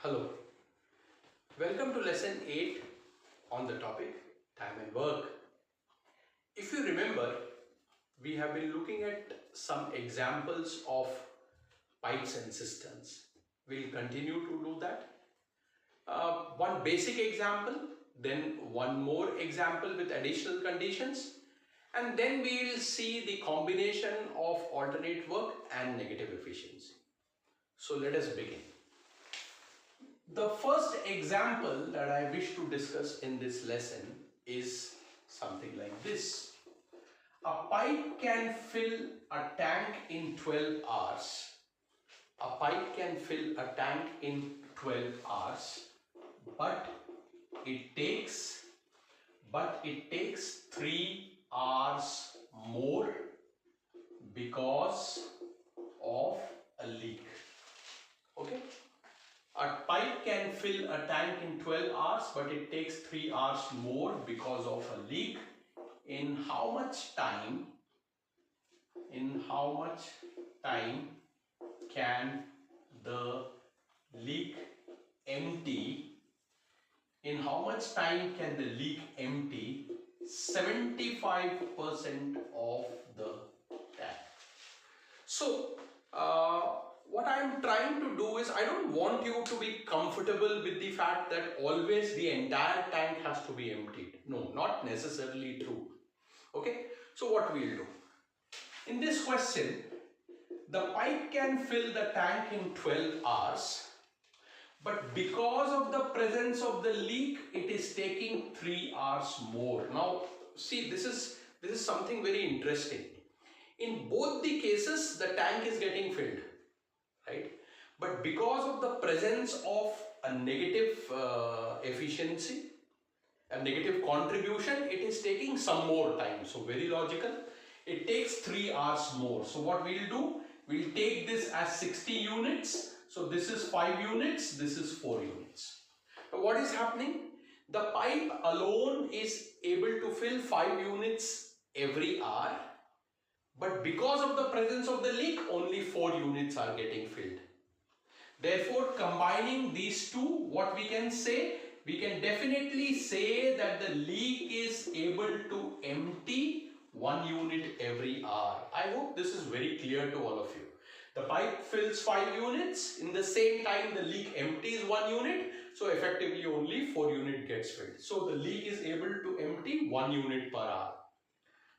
Hello, welcome to lesson 8 on the topic time and work. If you remember, we have been looking at some examples of pipes and cisterns. We'll continue to do that. One basic example, then one more example with additional conditions, and then we'll see the combination of alternate work and negative efficiency. So let us begin. The first example that I wish to discuss in this lesson is something like this. A pipe can fill a tank in 12 hours. A pipe can fill a tank in 12 hours, but it takes 3 hours more because of a leak. Okay? A pipe can fill a tank in 12 hours, but it takes 3 hours more because of a leak. In how much time can the leak empty? In how much time can the leak empty 75% of the tank? So, what I am trying to do is, I don't want you to be comfortable with the fact that always the entire tank has to be emptied. No, not necessarily true. Okay, so what we'll do? In this question, the pipe can fill the tank in 12 hours, but because of the presence of the leak, it is taking 3 hours more. Now, see, this is something very interesting. In both the cases, the tank is getting filled, right? But because of the presence of a negative efficiency, a negative contribution, it is taking some more time. So very logical. It takes 3 hours more. So what we'll do, we'll take this as 60 units. So this is 5 units, this is 4 units. Now what is happening? The pipe alone is able to fill 5 units every hour. But because of the presence of the leak, only 4 units are getting filled. Therefore, combining these two, what we can say? We can definitely say that the leak is able to empty 1 unit every hour. I hope this is very clear to all of you. The pipe fills 5 units. In the same time, the leak empties 1 unit. So effectively, only 4 units gets filled. So the leak is able to empty 1 unit per hour.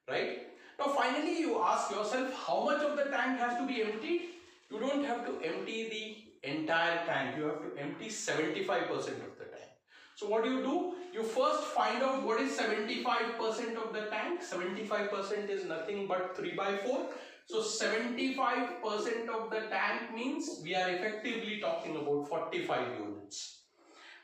Right? Now finally you ask yourself, how much of the tank has to be emptied? You don't have to empty the entire tank, you have to empty 75% of the tank. So what do? You first find out what is 75% of the tank. 75% is nothing but 3 by 4. So 75% of the tank means we are effectively talking about 45 units.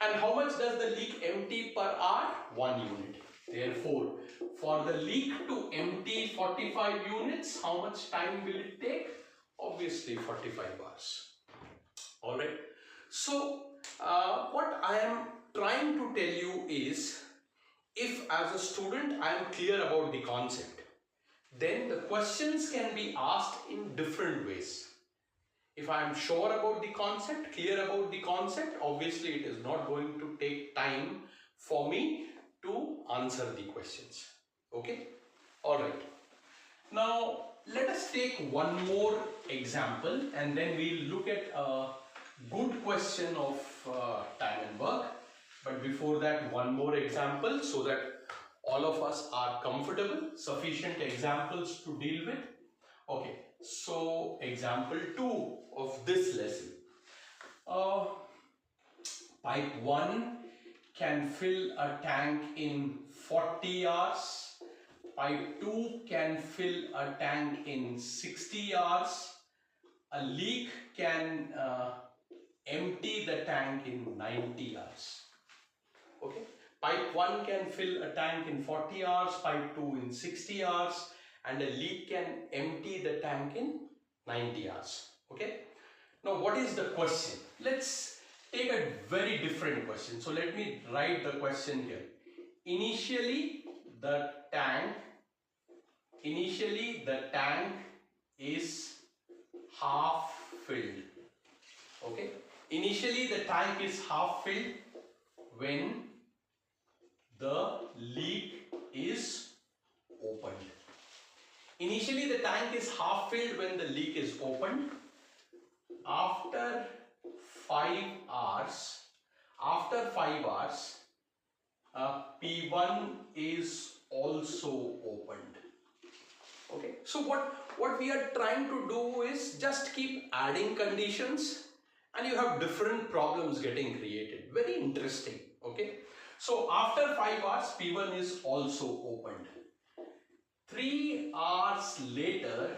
And how much does the leak empty per hour? 1 unit. Therefore, for the leak to empty 45 units, how much time will it take? Obviously 45 hours. Alright. So, what I am trying to tell you is, if as a student I am clear about the concept, then the questions can be asked in different ways. If I am sure about the concept, clear about the concept, obviously it is not going to take time for me to answer the questions. Okay? Alright. Now, let us take one more example and then we'll look at a good question of time and work. But before that, one more example so that all of us are comfortable, sufficient examples to deal with. Okay, so example 2 of this lesson. Pipe 1 can fill a tank in 40 hours. Pipe 2 can fill a tank in 60 hours. A leak can empty the tank in 90 hours. Okay. Pipe 1 can fill a tank in 40 hours, pipe 2 in 60 hours, and a leak can empty the tank in 90 hours. Okay. Now what is the question? Let's take a very different question. So let me write the question here. Initially the tank is half filled. Okay, initially the tank is half filled when the leak is opened. Initially the tank is half filled when the leak is opened. After 5 hours, P1 is also opened. Okay, so what we are trying to do is just keep adding conditions and you have different problems getting created. Very interesting. Okay, so after 5 hours P1 is also opened. 3 hours later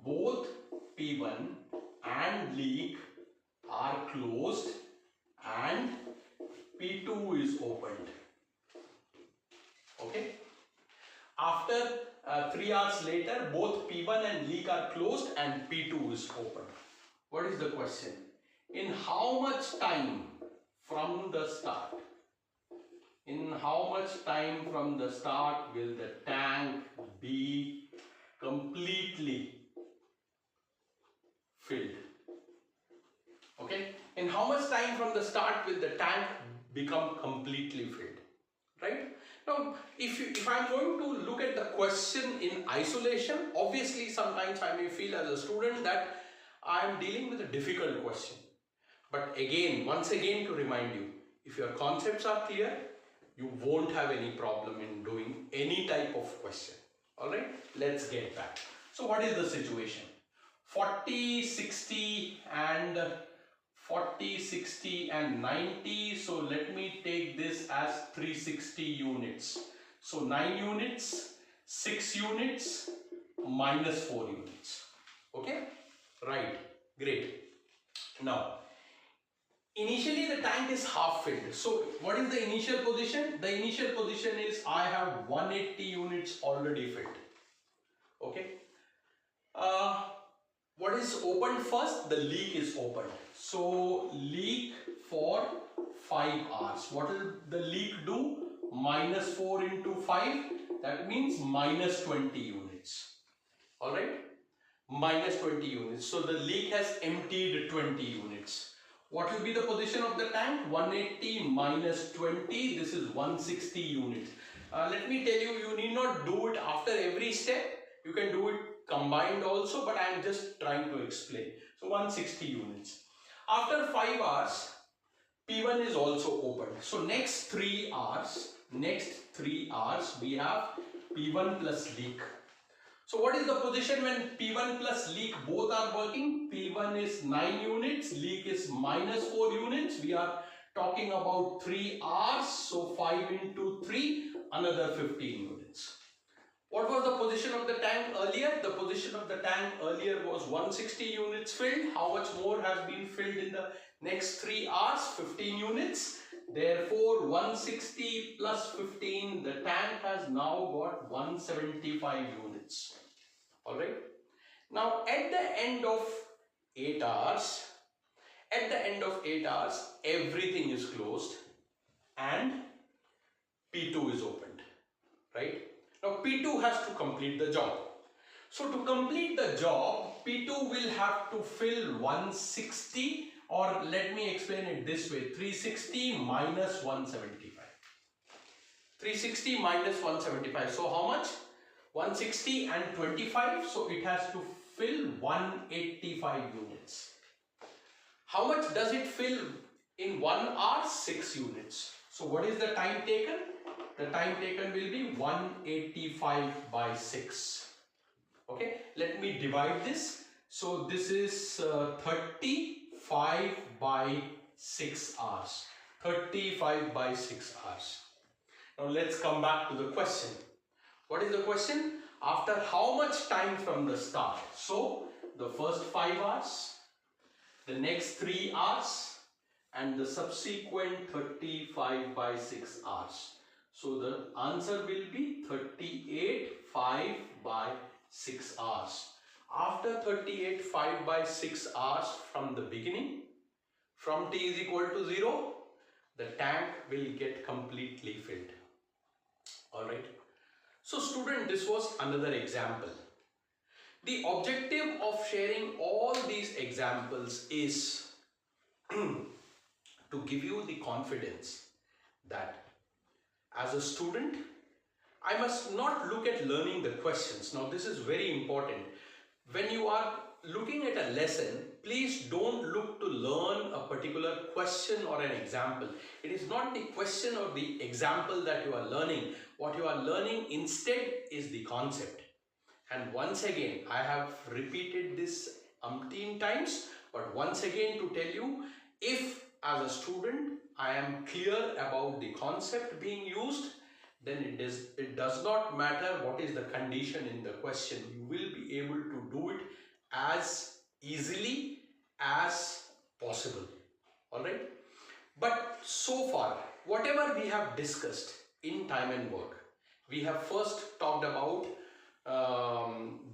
both P1 and leak are closed and P2 is opened. Okay, after 3 hours later both P1 and leak are closed and P2 is opened. What is the question? In how much time from the start? In how much time from the start will the tank be completely filled? Okay, in how much time from the start will the tank become completely filled? Right? Now, if I'm going to look at the question in isolation, obviously sometimes I may feel as a student that I am dealing with a difficult question. But again, once again to remind you, if your concepts are clear, you won't have any problem in doing any type of question. Alright, let's get back. So what is the situation? 40, 60 and 90. So let me take this as 360 units. So 9 units, 6 units, minus 4 units. Okay, right, great. Now, initially the tank is half filled. So what is the initial position? The initial position is I have 180 units already filled. Okay. What is opened first? The leak is opened. So leak for 5 hours. What will the leak do? Minus 4 into 5. That means minus 20 units. Alright. Minus 20 units. So the leak has emptied 20 units. What will be the position of the tank? 180 minus 20. This is 160 units. Let me tell you, you need not do it after every step. You can do it combined also, but I am just trying to explain. So 160 units. After 5 hours, P1 is also open. So next 3 hours, we have P1 plus leak. So what is the position when P1 plus leak both are working? P1 is 9 units, leak is minus 4 units. We are talking about 3 hours. So 5 into 3, another 15 units. What was the position of the tank earlier? The position of the tank earlier was 160 units filled. How much more has been filled in the next 3 hours? 15 units. Therefore, 160 plus 15, the tank has now got 175 units. Alright. Now, at the end of 8 hours, everything is closed and P2 is opened. Right. Now P2 has to complete the job. So to complete the job, P2 will have to fill 160, or let me explain it this way, 360 minus 175. 360 minus 175. So how much? 160 and 25. So it has to fill 185 units. How much does it fill in 1 hour? 6 units. So what is the time taken? The time taken will be 185 by 6. Okay, let me divide this. So this is 35 by 6 hours. 35 by 6 hours. Now let's come back to the question. What is the question? After how much time from the start? So the first 5 hours, the next 3 hours, and the subsequent 35 by 6 hours. So the answer will be 38.5 by 6 hours. After 38.5 by 6 hours from the beginning, from t is equal to 0, the tank will get completely filled. Alright. So student, this was another example. The objective of sharing all these examples is to give you the confidence that as a student, I must not look at learning the questions. Now, this is very important. When you are looking at a lesson, please don't look to learn a particular question or an example. It is not the question or the example that you are learning. What you are learning instead is the concept. And once again, I have repeated this umpteen times, but once again to tell you, if as a student I am clear about the concept being used, then it does not matter what is the condition in the question. You will be able to do it as easily as possible. All right. But so far, whatever we have discussed in time and work, we have first talked about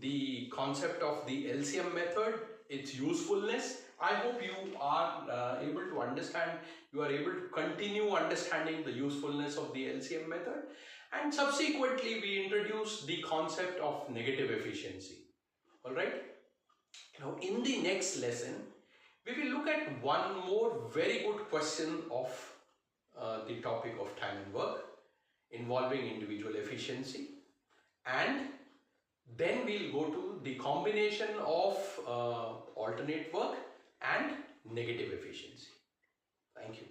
the concept of the LCM method, its usefulness. I hope you are able to understand, you are able to continue understanding the usefulness of the LCM method. And subsequently, we introduced the concept of negative efficiency. All right. Now, in the next lesson, we will look at one more very good question of the topic of time and work involving individual efficiency, and then we'll go to the combination of alternate work and negative efficiency. Thank you.